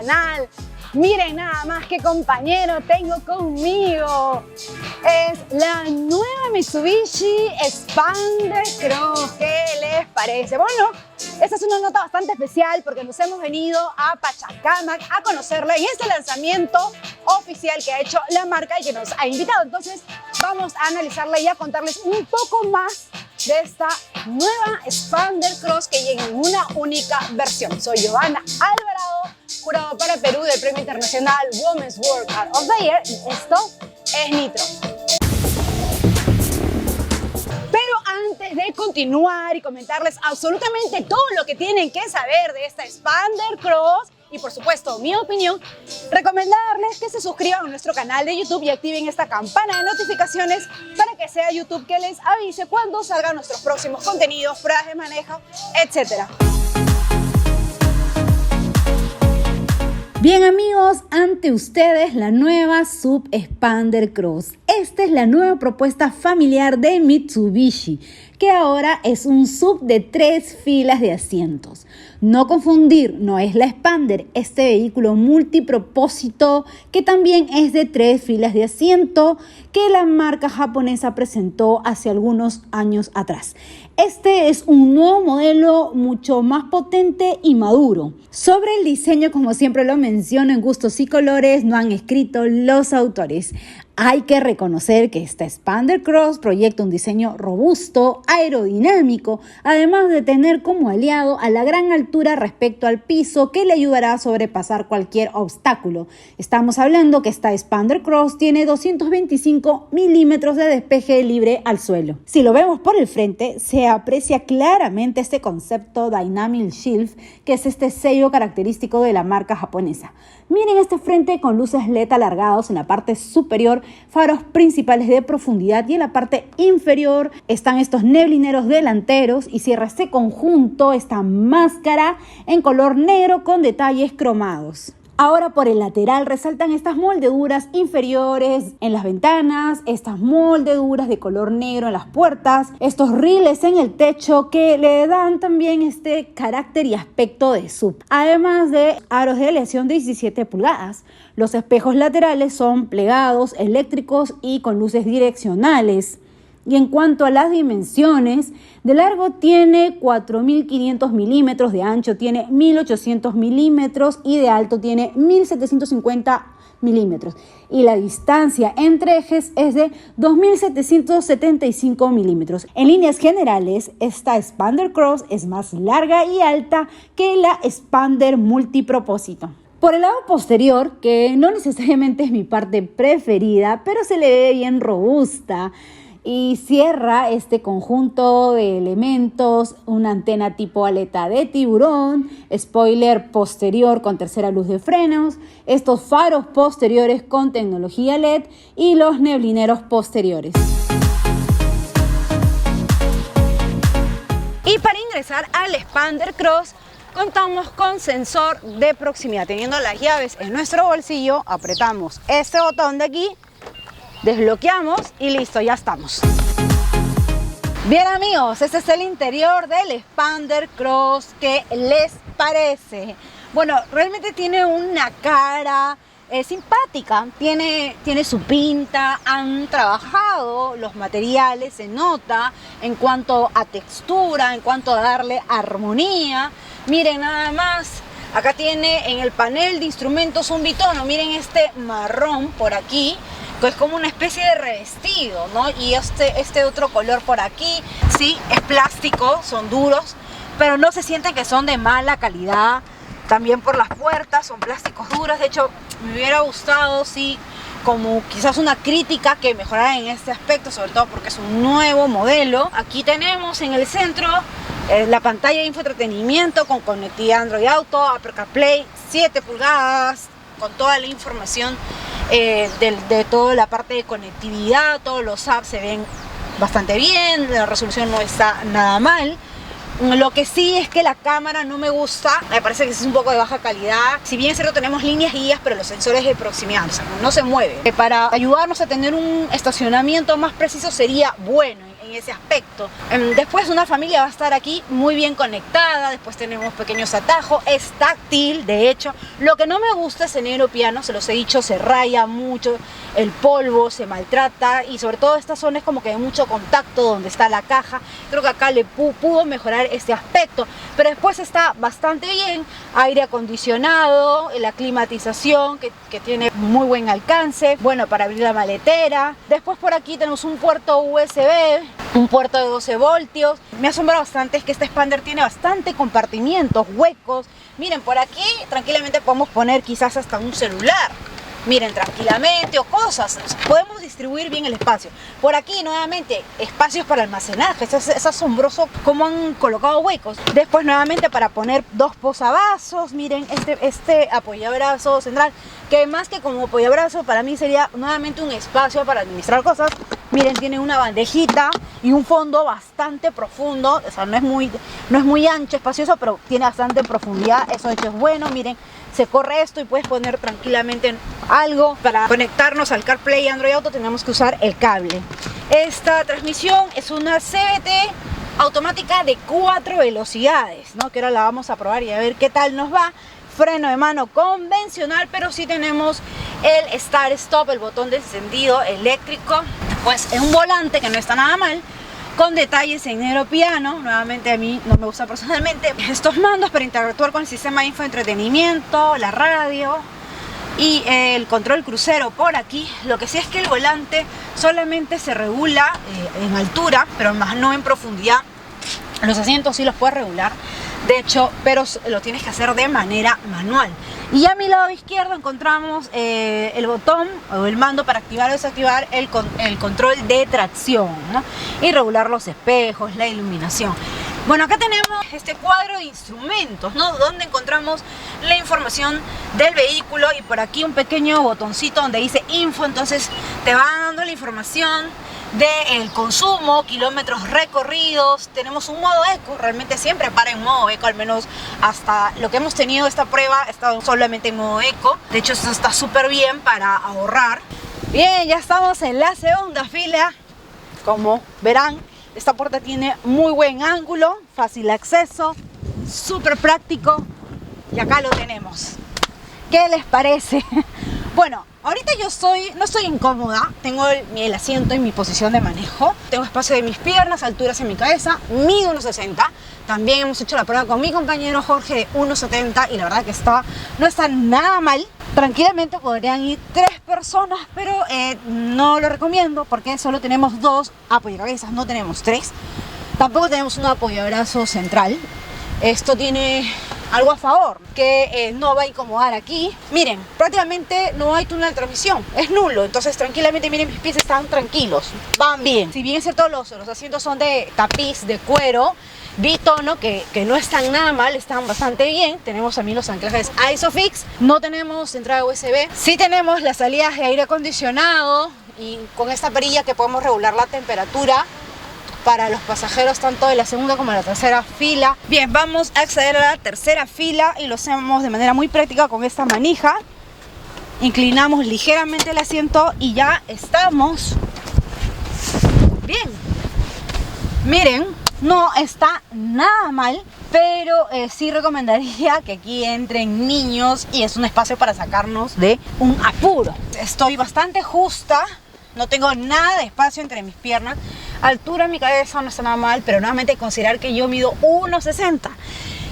canal. Miren nada más qué compañero tengo conmigo. Es la nueva Mitsubishi Expander Cross. ¿Qué les parece? Bueno, esta es una nota bastante especial porque nos hemos venido a Pachacamac a conocerla en este lanzamiento oficial que ha hecho la marca y que nos ha invitado. Entonces vamos a analizarla y a contarles un poco más de esta nueva Expander Cross que llega en una única versión. Soy Giovanna Alvarado, jurado para Perú del Premio Internacional Women's Workout of the Year, y esto es Nitro. Pero antes de continuar y comentarles absolutamente todo lo que tienen que saber de esta Expander Cross y por supuesto mi opinión, recomendarles que se suscriban a nuestro canal de YouTube y activen esta campana de notificaciones para que sea YouTube que les avise cuando salgan nuestros próximos contenidos, pruebas de manejo, etc. Bien amigos, ante ustedes la nueva SUV Expander Cross. Esta es la nueva propuesta familiar de Mitsubishi, que ahora es un SUV de 3 filas de asientos. No confundir, no es la Expander, este vehículo multipropósito que también es de 3 filas de asiento que la marca japonesa presentó hace algunos años atrás. Este es un nuevo modelo mucho más potente y maduro. Sobre el diseño, como siempre lo menciono, en gustos y colores no han escrito los autores. Hay que reconocer que esta Expander Cross proyecta un diseño robusto, aerodinámico, además de tener como aliado a la gran altura respecto al piso que le ayudará a sobrepasar cualquier obstáculo. Estamos hablando que esta Expander Cross tiene 225 milímetros de despeje libre al suelo. Si lo vemos por el frente, se aprecia claramente este concepto Dynamic Shield, que es este sello característico de la marca japonesa. Miren este frente con luces LED alargados en la parte superior, faros principales de profundidad, y en la parte inferior están estos neblineros delanteros y cierra este conjunto esta máscara en color negro con detalles cromados. Ahora por el lateral resaltan estas moldeduras inferiores en las ventanas, estas moldeduras de color negro en las puertas, estos rieles en el techo que le dan también este carácter y aspecto de SUV. Además de aros de aleación de 17 pulgadas. Los espejos laterales son plegados, eléctricos y con luces direccionales. Y en cuanto a las dimensiones, de largo tiene 4.500 milímetros, de ancho tiene 1.800 milímetros y de alto tiene 1.750 milímetros. Y la distancia entre ejes es de 2.775 milímetros. En líneas generales, esta Expander Cross es más larga y alta que la Expander multipropósito. Por el lado posterior, que no necesariamente es mi parte preferida, pero se le ve bien robusta, y cierra este conjunto de elementos, una antena tipo aleta de tiburón, spoiler posterior con tercera luz de frenos, estos faros posteriores con tecnología LED y los neblineros posteriores. Y para ingresar al Expander Cross contamos con sensor de proximidad. Teniendo las llaves en nuestro bolsillo, apretamos este botón de aquí, desbloqueamos y listo, ya estamos. Bien amigos, este es el interior del Expander Cross. ¿Qué les parece? Bueno, realmente tiene una cara simpática, tiene su pinta, han trabajado los materiales, se nota en cuanto a textura, en cuanto a darle armonía. Miren nada más, acá tiene en el panel de instrumentos un bitono, miren este marrón por aquí, que es como una especie de revestido, ¿no? Y este otro color por aquí, sí, es plástico, son duros, pero no se sienten que son de mala calidad. También por las puertas son plásticos duros. De hecho, me hubiera gustado, sí, como quizás una crítica que mejorara en este aspecto, sobre todo porque es un nuevo modelo. Aquí tenemos en el centro la pantalla de infoentretenimiento con conectividad Android Auto, Apple CarPlay, 7 pulgadas, con toda la información de toda la parte de conectividad. Todos los apps se ven bastante bien, la resolución no está nada mal. Lo que sí es que la cámara no me gusta, me parece que es un poco de baja calidad. Si bien es cierto, tenemos líneas guías, pero los sensores de proximidad, o sea, no se mueven. Para ayudarnos a tener un estacionamiento más preciso sería bueno. En ese aspecto. Después una familia va a estar aquí muy bien conectada, después tenemos pequeños atajos, es táctil, de hecho. Lo que no me gusta es el negro piano, se los he dicho, se raya mucho, el polvo se maltrata y sobre todo esta zona es como que hay mucho contacto donde está la caja. Creo que acá le pudo mejorar este aspecto, pero después está bastante bien, aire acondicionado, la climatización que tiene muy buen alcance, bueno para abrir la maletera. Después por aquí tenemos un puerto USB, un puerto de 12 voltios. Me asombra bastante es que este expander tiene bastante compartimientos, huecos. Miren, por aquí tranquilamente podemos poner quizás hasta un celular. Miren, tranquilamente o cosas, podemos distribuir bien el espacio. Por aquí nuevamente espacios para almacenaje, es asombroso cómo han colocado huecos. Después nuevamente para poner dos posavasos, miren este apoyabrazo central, que más que como apoyabrazo para mí sería nuevamente un espacio para administrar cosas. Miren, tiene una bandejita y un fondo bastante profundo, o sea, no es muy ancho, espacioso, pero tiene bastante profundidad, eso de hecho es bueno. Miren, se corre esto y puedes poner tranquilamente algo. Para conectarnos al CarPlay y Android Auto tenemos que usar el cable. Esta transmisión es una CVT automática de 4 velocidades, ¿no? Que ahora la vamos a probar y a ver qué tal nos va. Freno de mano convencional, pero sí tenemos el Start Stop, el botón de encendido eléctrico. Pues es un volante que no está nada mal, con detalles en negro piano. Nuevamente a mí no me gusta personalmente estos mandos para interactuar con el sistema de infoentretenimiento, la radio y el control crucero por aquí. Lo que sí es que el volante solamente se regula en altura, pero más no en profundidad. Los asientos sí los puedes regular, de hecho, pero lo tienes que hacer de manera manual. Y a mi lado izquierdo encontramos el botón o el mando para activar o desactivar el control de tracción, ¿no? Y regular los espejos, la iluminación. Bueno, acá tenemos este cuadro de instrumentos, ¿no? Donde encontramos la información del vehículo y por aquí un pequeño botoncito donde dice info, entonces te va dando la información del consumo, kilómetros recorridos. Tenemos un modo eco, realmente siempre para en modo eco, al menos hasta lo que hemos tenido esta prueba ha estado solamente en modo eco. De hecho eso está súper bien para ahorrar. Bien, ya estamos en la segunda fila. Como verán, esta puerta tiene muy buen ángulo, fácil acceso, súper práctico y acá lo tenemos. ¿Qué les parece? Bueno, ahorita yo no estoy incómoda, tengo el asiento en mi posición de manejo, tengo espacio de mis piernas, alturas en mi cabeza, mido 1,60. También hemos hecho la prueba con mi compañero Jorge de 1,70 y la verdad que no está nada mal. Tranquilamente podrían ir 3 personas, pero no lo recomiendo porque solo tenemos 2 apoyacabezas, no tenemos 3. Tampoco tenemos un apoyabrazo central. Esto tiene algo a favor, que no va a incomodar aquí. Miren, prácticamente no hay túnel de transmisión, es nulo, entonces tranquilamente, miren, mis pies están tranquilos, van bien. Si bien es cierto, los asientos son de tapiz, de cuero, bitono, que no están nada mal, están bastante bien. Tenemos también los anclajes ISOFIX, no tenemos entrada USB, sí tenemos las salidas de aire acondicionado y con esta perilla que podemos regular la temperatura para los pasajeros tanto de la segunda como de la tercera fila. Bien, vamos a acceder a la tercera fila y lo hacemos de manera muy práctica con esta manija. Inclinamos ligeramente el asiento y ya estamos. Bien, miren, no está nada mal, pero sí recomendaría que aquí entren niños y es un espacio para sacarnos de un apuro. Estoy bastante justa, no tengo nada de espacio entre mis piernas. Altura en mi cabeza no está nada mal, pero nuevamente considerar que yo mido 1,60.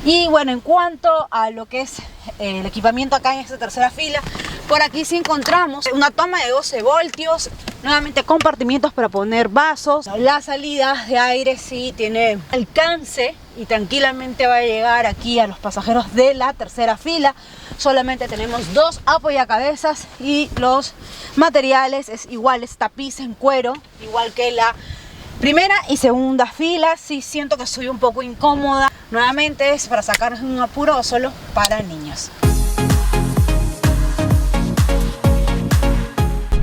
Y bueno, en cuanto a lo que es el equipamiento acá en esta tercera fila, por aquí sí encontramos una toma de 12 voltios, nuevamente compartimientos para poner vasos. La salida de aire sí tiene alcance y tranquilamente va a llegar aquí a los pasajeros de la tercera fila. Solamente tenemos 2 apoyacabezas y los materiales es igual, es tapiz en cuero, igual que la primera y segunda fila. Sí siento que estoy un poco incómoda. Nuevamente es para sacarnos un apuro o solo para niños.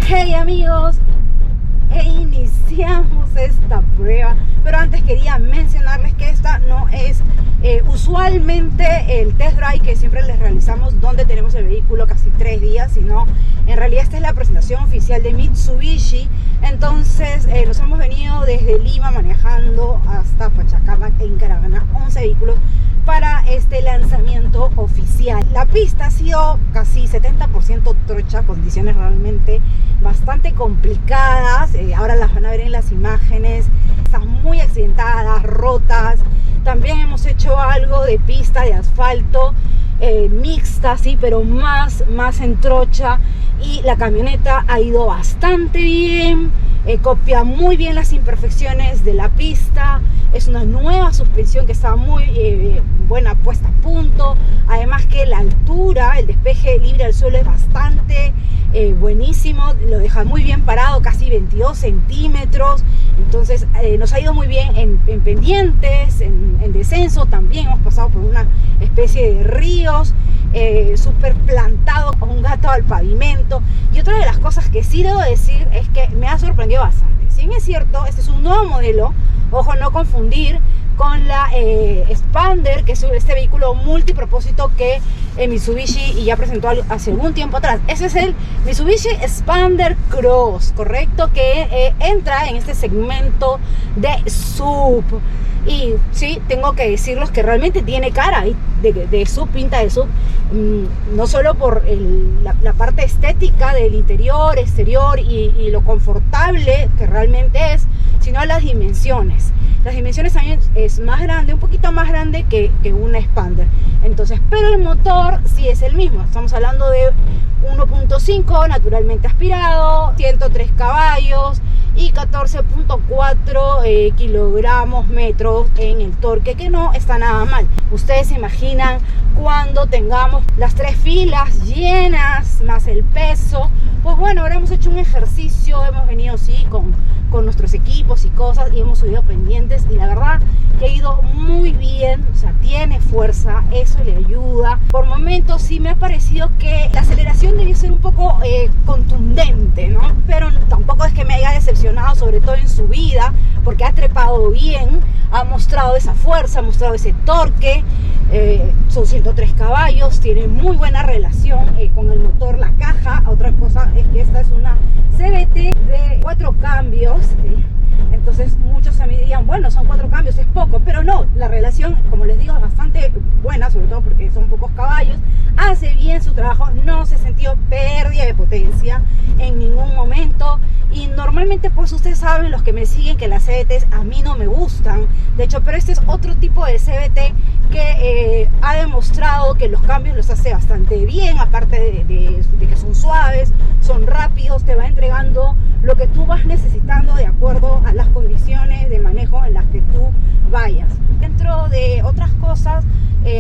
Hey amigos, iniciamos esta prueba, pero antes quería mencionarles que esta no es Usualmente el test drive que siempre les realizamos donde tenemos el vehículo casi 3 días, sino en realidad esta es la presentación oficial de Mitsubishi. Entonces nos hemos venido desde Lima manejando hasta Pachacamac en caravana, 11 vehículos para este lanzamiento oficial. La pista ha sido casi 70% trocha, condiciones realmente bastante complicadas, ahora las van a ver en las imágenes, están muy accidentadas, rotas. También hemos hecho algo de pista de asfalto mixta, sí, pero más en trocha, y la camioneta ha ido bastante bien, copia muy bien las imperfecciones de la pista. Es una nueva suspensión que está muy buena, puesta a punto. Además que la altura, el despeje libre al suelo es bastante buenísimo, lo deja muy bien parado, casi 22 centímetros. Entonces nos ha ido muy bien en pendientes, en descenso. También hemos pasado por una especie de ríos, súper plantado con un gato al pavimento. Y otra de las cosas que sí debo decir es que me ha sorprendido bastante. Si bien es cierto, este es un nuevo modelo, ojo, no confundir con la Expander, que es este vehículo multipropósito que Mitsubishi ya presentó hace algún tiempo atrás. Ese es el Mitsubishi Expander Cross, correcto, que entra en este segmento de SUV. Y sí, tengo que decirles que realmente tiene cara de SUV, pinta de SUV, no solo por la parte estética del interior, exterior y lo confortable que realmente es, sino las dimensiones. Las dimensiones también es más grande, un poquito más grande que una Expander. Entonces, pero el motor sí es el mismo. Estamos hablando de 1.5 naturalmente aspirado, 103 caballos y 14.4 kilogramos metros en el torque, que no está nada mal. Ustedes se imaginan cuando tengamos las 3 filas llenas más el peso. Pues bueno, ahora hemos hecho un ejercicio, hemos venido sí con nuestros equipos y cosas, y hemos subido pendientes, y la verdad que ha ido muy bien. O sea, tiene fuerza, eso le ayuda. Por momentos sí me ha parecido que la aceleración debió ser un poco contundente, ¿no? Pero tampoco es que me haya decepcionado, sobre todo en subida, porque ha trepado bien, ha mostrado esa fuerza, ha mostrado ese torque. Son 103 caballos, tiene muy buena relación con el motor, la caja. Otra cosa es que esta es una CVT de 4 cambios. Entonces muchos a mí dirían, bueno, son 4 cambios, es poco, pero no, la relación, como les digo, es bastante buena, sobre todo porque son pocos caballos, hace bien su trabajo, no se sintió pérdida de potencia en ningún momento. Y normalmente, pues ustedes saben, los que me siguen, que las CVTs a mí no me gustan, de hecho, pero este es otro tipo de CVT que ha demostrado que los cambios los hace bastante bien, aparte de que son suaves, son rápidos, te va entregando lo que tú vas necesitando de acuerdo a las condiciones de manejo en las que tú vayas. Dentro de otras cosas,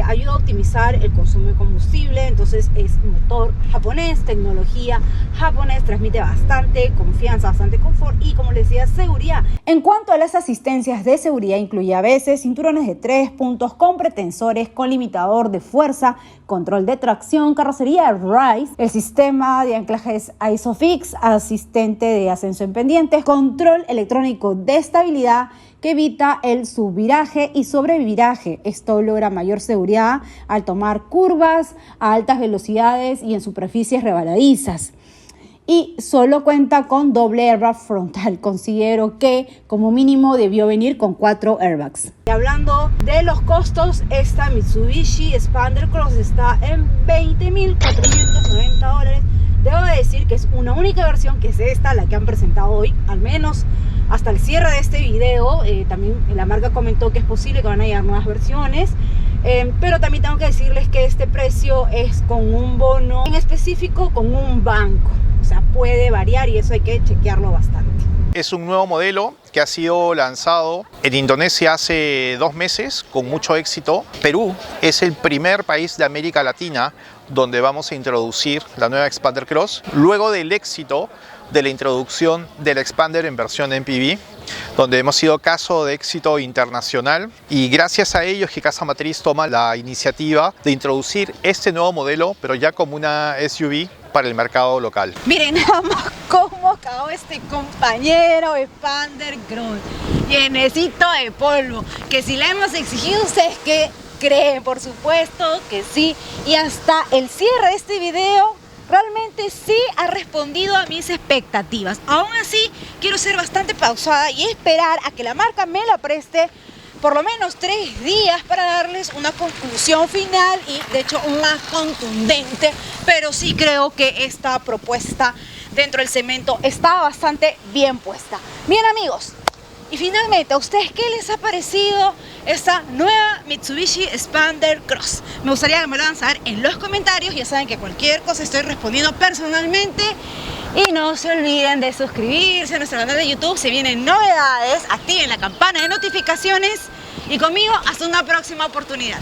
ayuda a optimizar el consumo de combustible. Entonces es motor japonés, tecnología japonés, transmite bastante confianza, bastante confort y, como les decía, seguridad. En cuanto a las asistencias de seguridad, incluye a veces cinturones de 3 puntos con pretensores, con limitador de fuerza, control de tracción, carrocería RISE, el sistema de anclajes ISOFIX, asistente de ascenso en pendientes, control electrónico de estabilidad que evita el subviraje y sobreviraje. Esto logra mayor seguridad al tomar curvas a altas velocidades y en superficies resbaladizas. Y solo cuenta con doble airbag frontal. Considero que como mínimo debió venir con 4 airbags. Y hablando de los costos, esta Mitsubishi Expander Cross está en $20,490. Debo decir que es una única versión, que es esta, la que han presentado hoy, al menos hasta el cierre de este video. También la marca comentó que es posible que van a llegar nuevas versiones, pero también tengo que decirles que este precio es con un bono en específico, con un banco. O sea, puede variar y eso hay que chequearlo bastante. Es un nuevo modelo que ha sido lanzado en Indonesia hace 2 meses con mucho éxito. Perú es el primer país de América Latina donde vamos a introducir la nueva Expander Cross, luego del éxito de la introducción del Expander en versión MPV, donde hemos sido caso de éxito internacional, y gracias a ello es que Casa Matriz toma la iniciativa de introducir este nuevo modelo, pero ya como una SUV para el mercado local. Miren nada más cómo acabó este compañero Expander Cross, llenecito de polvo, que si le hemos exigido a ustedes que creen, por supuesto que sí. Y hasta el cierre de este video realmente sí ha respondido a mis expectativas. Aún así, quiero ser bastante pausada y esperar a que la marca me la preste por lo menos 3 días para darles una conclusión final y de hecho más contundente. Pero sí creo que esta propuesta dentro del cemento está bastante bien puesta. Bien, amigos, y finalmente, ¿a ustedes qué les ha parecido esta nueva Mitsubishi Xpander Cross? Me gustaría que me lo hagan saber en los comentarios. Ya saben que cualquier cosa estoy respondiendo personalmente. Y no se olviden de suscribirse a nuestro canal de YouTube. Se vienen novedades, activen la campana de notificaciones. Y conmigo hasta una próxima oportunidad.